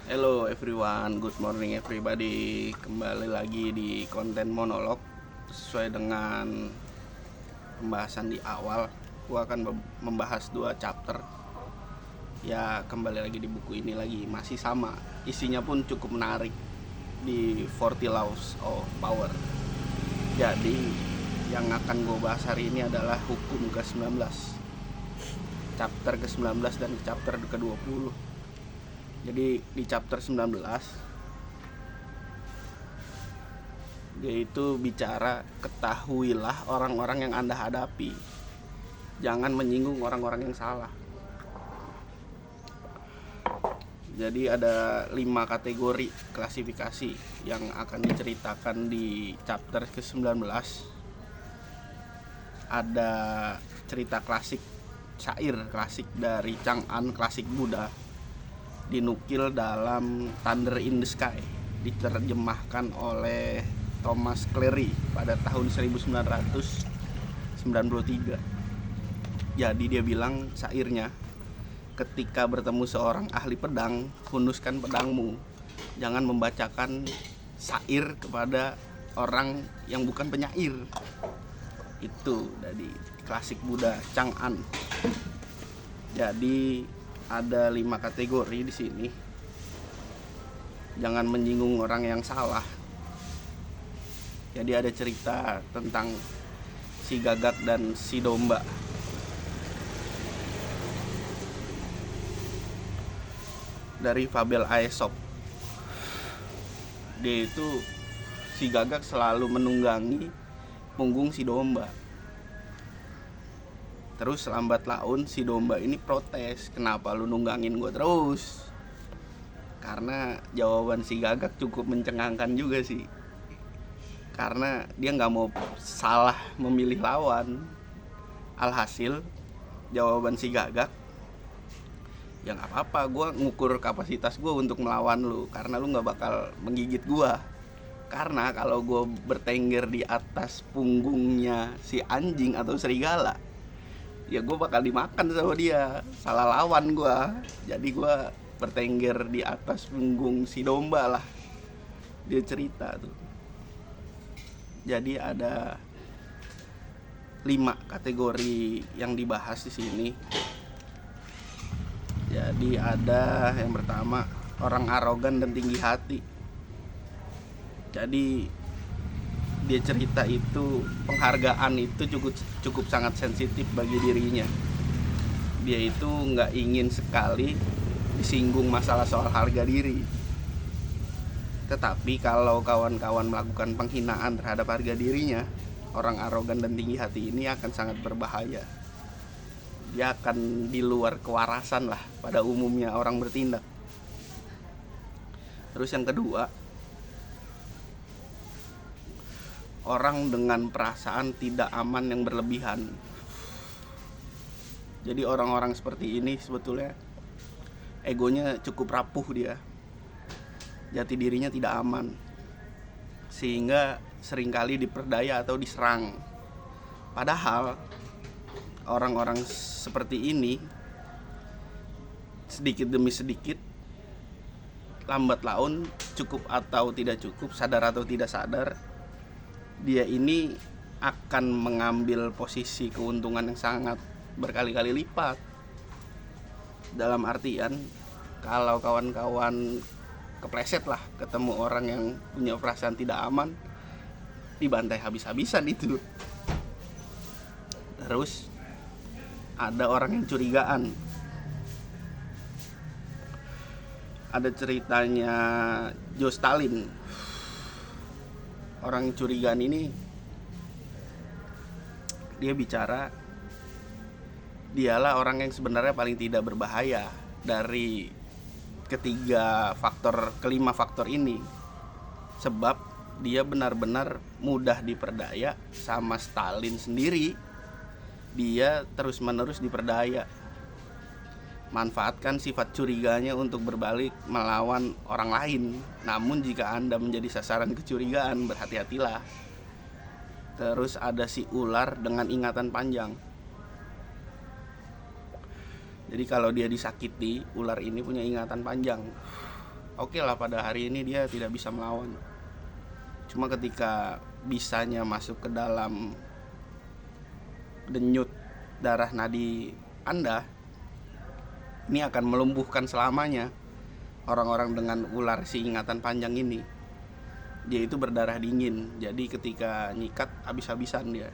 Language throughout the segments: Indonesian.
Hello everyone, good morning everybody. Kembali lagi di konten monolog. Sesuai dengan pembahasan di awal, gua akan membahas 2 chapter. Ya, kembali lagi di buku ini lagi, masih sama. Isinya pun cukup menarik di 40 Laws of Power. Jadi, yang akan gue bahas hari ini adalah hukum ke-19. Chapter ke-19 dan chapter ke-20. Jadi di chapter 19 yaitu bicara ketahuilah orang-orang yang Anda hadapi. Jangan menyinggung orang-orang yang salah. Jadi ada 5 kategori klasifikasi yang akan diceritakan di chapter ke-19. Ada cerita klasik, syair klasik dari Chang'an, klasik Buddha, dinukil dalam Thunder in the Sky, diterjemahkan oleh Thomas Cleary pada tahun 1993. Jadi dia bilang syairnya, ketika bertemu seorang ahli pedang, hunuskan pedangmu. Jangan membacakan syair kepada orang yang bukan penyair. Itu dari klasik Buddha Chang'an. Jadi ada 5 kategori di sini. Jangan menyinggung orang yang salah. Jadi ada cerita tentang si gagak dan si domba. Dari fabel Aesop. Dia itu, si gagak selalu menunggangi punggung si domba. Terus lambat laun si domba ini protes, kenapa lu nunggangin gue terus? Karena jawaban si gagak cukup mencengangkan juga sih. Karena dia gak mau salah memilih lawan. Alhasil jawaban si gagak, ya gak apa-apa, gue ngukur kapasitas gue untuk melawan lu, karena lu gak bakal menggigit gue. Karena kalau gue bertengger di atas punggungnya si anjing atau serigala, ya gue bakal dimakan sama dia. Salah lawan gue. Jadi gue bertengger di atas punggung si domba lah. Dia cerita tuh. Jadi ada 5 kategori yang dibahas di sini. Jadi ada yang pertama, orang arogan dan tinggi hati. Jadi dia cerita itu, penghargaan itu cukup sangat sensitif bagi dirinya. Dia itu nggak ingin sekali disinggung masalah soal harga diri. Tetapi kalau kawan-kawan melakukan penghinaan terhadap harga dirinya, orang arogan dan tinggi hati ini akan sangat berbahaya. Dia akan di luar kewarasan lah pada umumnya orang bertindak. Terus yang kedua, orang dengan perasaan tidak aman yang berlebihan. Jadi orang-orang seperti ini sebetulnya egonya cukup rapuh dia. Jati dirinya tidak aman. Sehingga seringkali diperdaya atau diserang. Padahal orang-orang seperti ini sedikit demi sedikit, lambat laun, cukup atau tidak cukup, sadar atau tidak sadar, dia ini akan mengambil posisi keuntungan yang sangat berkali-kali lipat. Dalam artian, kalau kawan-kawan kepleset lah ketemu orang yang punya perasaan tidak aman, dibantai habis-habisan itu. Terus ada orang yang curigaan. Ada ceritanya Joe Stalin. Orang curigaan ini, dia bicara, dialah orang yang sebenarnya paling tidak berbahaya dari kelima faktor ini. Sebab dia benar-benar mudah diperdaya sama Stalin sendiri. Dia terus-menerus diperdaya. Manfaatkan sifat curiganya untuk berbalik melawan orang lain. Namun jika Anda menjadi sasaran kecurigaan, berhati-hatilah. Terus ada si ular dengan ingatan panjang. Jadi kalau dia disakiti, ular ini punya ingatan panjang. Oke lah, pada hari ini dia tidak bisa melawan. Cuma ketika bisanya masuk ke dalam denyut darah nadi Anda, ini akan melumpuhkan selamanya orang-orang dengan ular si ingatan panjang ini. Dia itu berdarah dingin, jadi ketika nyikat habis-habisan dia.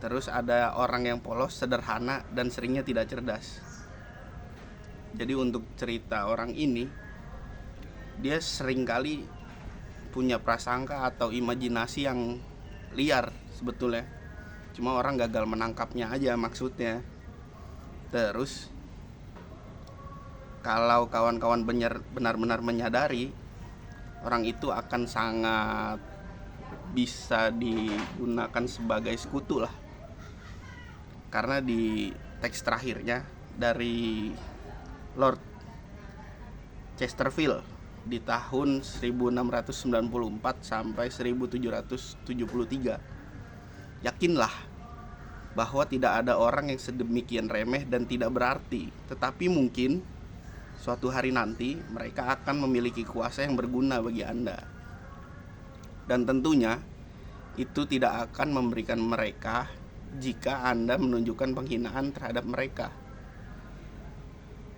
Terus ada orang yang polos, sederhana, dan seringnya tidak cerdas. Jadi untuk cerita orang ini, dia seringkali punya prasangka atau imajinasi yang liar sebetulnya. Cuma orang gagal menangkapnya aja maksudnya. Terus kalau kawan-kawan benar-benar menyadari, orang itu akan sangat bisa digunakan sebagai sekutu lah. Karena di teks terakhirnya dari Lord Chesterfield di tahun 1694 sampai 1773, yakinlah bahwa tidak ada orang yang sedemikian remeh dan tidak berarti, tetapi mungkin suatu hari nanti mereka akan memiliki kuasa yang berguna bagi Anda. Dan tentunya itu tidak akan memberikan mereka jika Anda menunjukkan penghinaan terhadap mereka.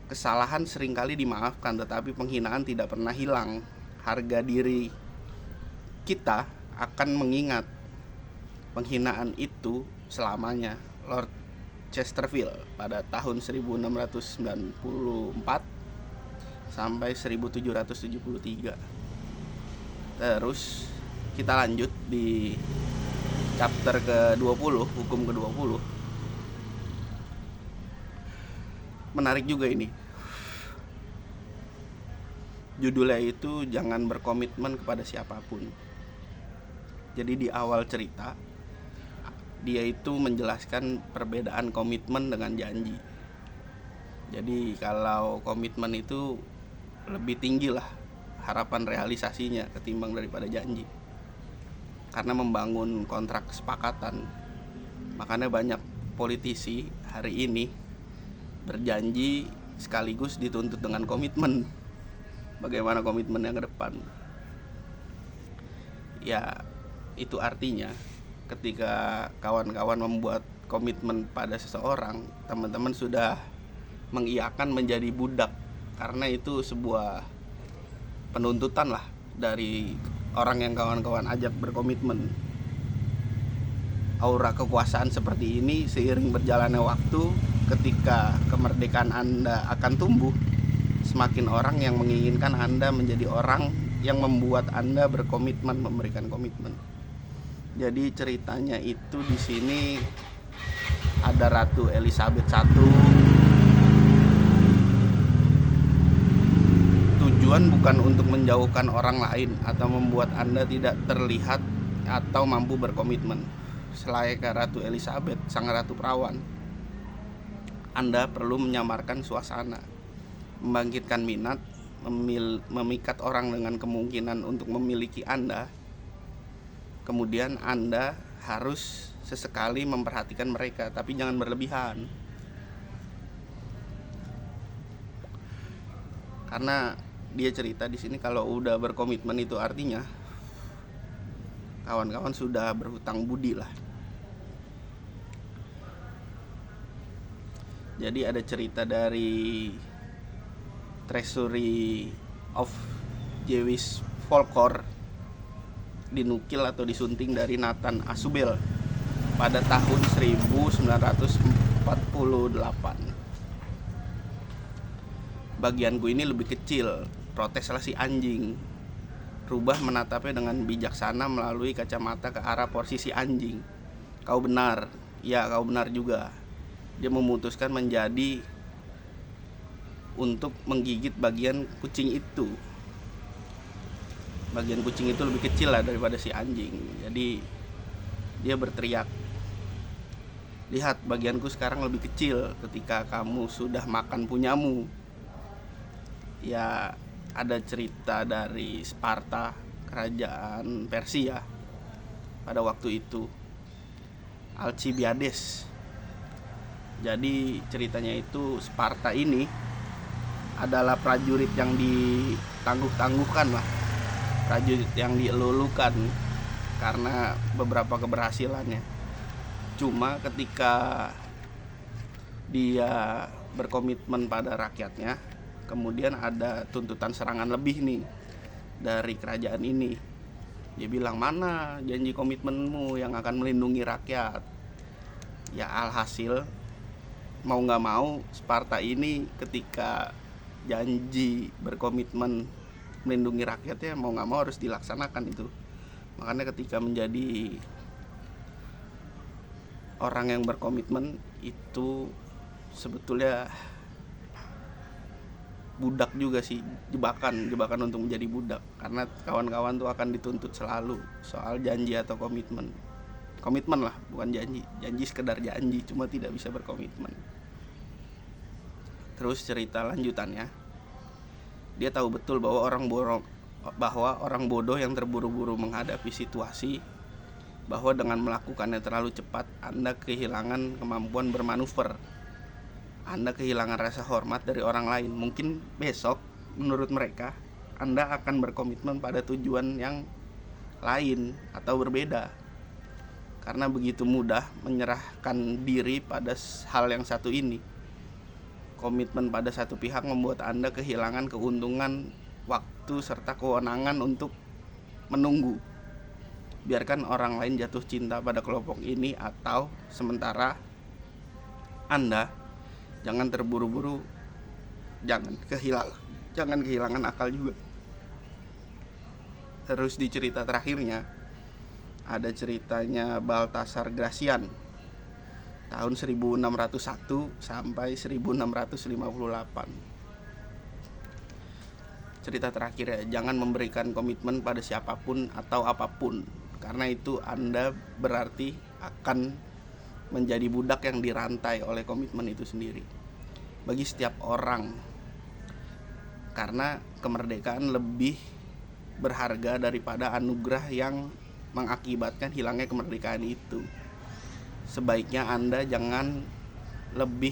Kesalahan seringkali dimaafkan, tetapi penghinaan tidak pernah hilang. Harga diri kita akan mengingat penghinaan itu selamanya. Lord Chesterfield pada tahun 1694 sampai 1773. Terus kita lanjut di chapter ke-20, hukum ke-20. Menarik juga ini. Judulnya itu jangan berkomitmen kepada siapapun. Jadi di awal cerita dia itu menjelaskan perbedaan komitmen dengan janji. Jadi kalau komitmen itu lebih tinggi lah harapan realisasinya ketimbang daripada janji. Karena membangun kontrak kesepakatan. Makanya banyak politisi hari ini berjanji sekaligus dituntut dengan komitmen. Bagaimana komitmennya ke depan? Ya, itu artinya ketika kawan-kawan membuat komitmen pada seseorang, teman-teman sudah mengiyakan menjadi budak. Karena itu sebuah penuntutan lah dari orang yang kawan-kawan ajak berkomitmen. Aura kekuasaan seperti ini seiring berjalannya waktu, ketika kemerdekaan Anda akan tumbuh, semakin orang yang menginginkan Anda menjadi orang yang membuat Anda berkomitmen memberikan komitmen. Jadi ceritanya itu di sini ada Ratu Elizabeth I. Tujuan bukan untuk menjauhkan orang lain atau membuat Anda tidak terlihat atau mampu berkomitmen. Selayaknya Ratu Elizabeth, sang ratu perawan, Anda perlu menyamarkan suasana, membangkitkan minat, memikat orang dengan kemungkinan untuk memiliki Anda. Kemudian Anda harus sesekali memperhatikan mereka, tapi jangan berlebihan. Karena dia cerita di sini kalau udah berkomitmen itu artinya kawan-kawan sudah berhutang budi lah. Jadi ada cerita dari Treasury of Jewish Folklore, dinukil atau disunting dari Nathan Asubel pada tahun 1948. Bagianku ini lebih kecil, proteslah si anjing. Rubah menatapnya dengan bijaksana melalui kacamata ke arah posisi anjing. Kau benar, ya kau benar juga. Dia memutuskan menjadi untuk menggigit bagian kucing itu. Bagian kucing itu lebih kecil lah daripada si anjing. Jadi dia berteriak, lihat bagianku sekarang lebih kecil ketika kamu sudah makan punyamu. Ya, ada cerita dari Sparta, kerajaan Persia pada waktu itu, Alcibiades. Jadi ceritanya itu Sparta ini adalah prajurit yang ditangguh-tangguhkan lah, prajurit yang dielulukan karena beberapa keberhasilannya. Cuma ketika dia berkomitmen pada rakyatnya, kemudian ada tuntutan serangan lebih nih dari kerajaan ini. Dia bilang, mana janji komitmenmu yang akan melindungi rakyat? Ya alhasil mau gak mau Sparta ini ketika janji berkomitmen melindungi rakyatnya mau gak mau harus dilaksanakan itu. Makanya ketika menjadi orang yang berkomitmen itu sebetulnya budak juga sih, jebakan untuk menjadi budak, karena kawan-kawan tuh akan dituntut selalu soal janji atau komitmen lah, bukan janji sekedar janji cuma tidak bisa berkomitmen. Terus cerita lanjutannya, dia tahu betul bahwa orang bodoh yang terburu-buru menghadapi situasi, bahwa dengan melakukannya terlalu cepat Anda kehilangan kemampuan bermanuver, Anda kehilangan rasa hormat dari orang lain. Mungkin besok menurut mereka Anda akan berkomitmen pada tujuan yang lain atau berbeda, karena begitu mudah menyerahkan diri pada hal yang satu ini. Komitmen pada satu pihak membuat Anda kehilangan keuntungan, waktu, serta kewenangan untuk menunggu. Biarkan orang lain jatuh cinta pada kelompok ini, atau sementara Anda jangan terburu-buru, jangan kehilangan akal juga. Terus di cerita terakhirnya ada ceritanya Baltasar Gracian tahun 1601 sampai 1658. Cerita terakhir ya, jangan memberikan komitmen pada siapapun atau apapun, karena itu Anda berarti akan menjadi budak yang dirantai oleh komitmen itu sendiri. Bagi setiap orang, karena kemerdekaan lebih berharga daripada anugerah yang mengakibatkan hilangnya kemerdekaan itu. Sebaiknya Anda jangan lebih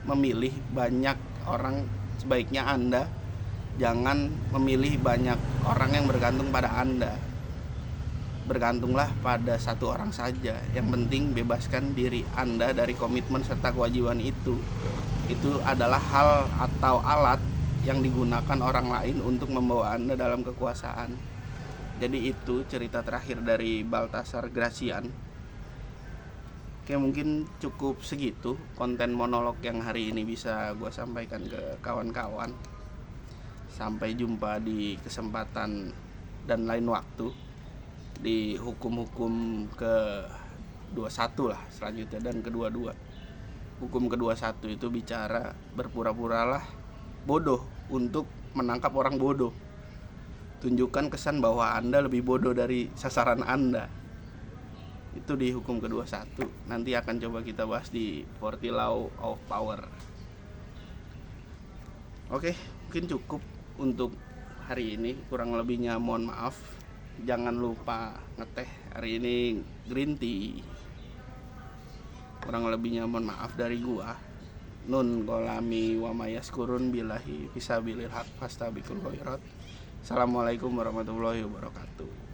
memilih banyak orang, sebaiknya Anda jangan memilih banyak orang yang bergantung pada Anda. Bergantunglah pada satu orang saja. Yang penting bebaskan diri Anda dari komitmen serta kewajiban itu. Itu adalah hal atau alat yang digunakan orang lain untuk membawa Anda dalam kekuasaan. Jadi itu cerita terakhir dari Baltasar Gracian. Oke, mungkin cukup segitu konten monolog yang hari ini bisa gue sampaikan ke kawan-kawan. Sampai jumpa di kesempatan dan lain waktu di hukum-hukum ke-21 lah selanjutnya, dan ke-22. Hukum ke-21 itu bicara berpura-puralah bodoh untuk menangkap orang bodoh. Tunjukkan kesan bahwa Anda lebih bodoh dari sasaran Anda. Itu di hukum ke-21. Nanti akan coba kita bahas di 40 Law of Power. Oke, mungkin cukup untuk hari ini. Kurang lebihnya mohon maaf. Jangan lupa ngeteh hari ini green tea. Kurang lebihnya mohon maaf dari gua. Nun kolami wa mayaskurun billahi fisabilil haq fastabikul khairat. Assalamualaikum warahmatullahi wabarakatuh.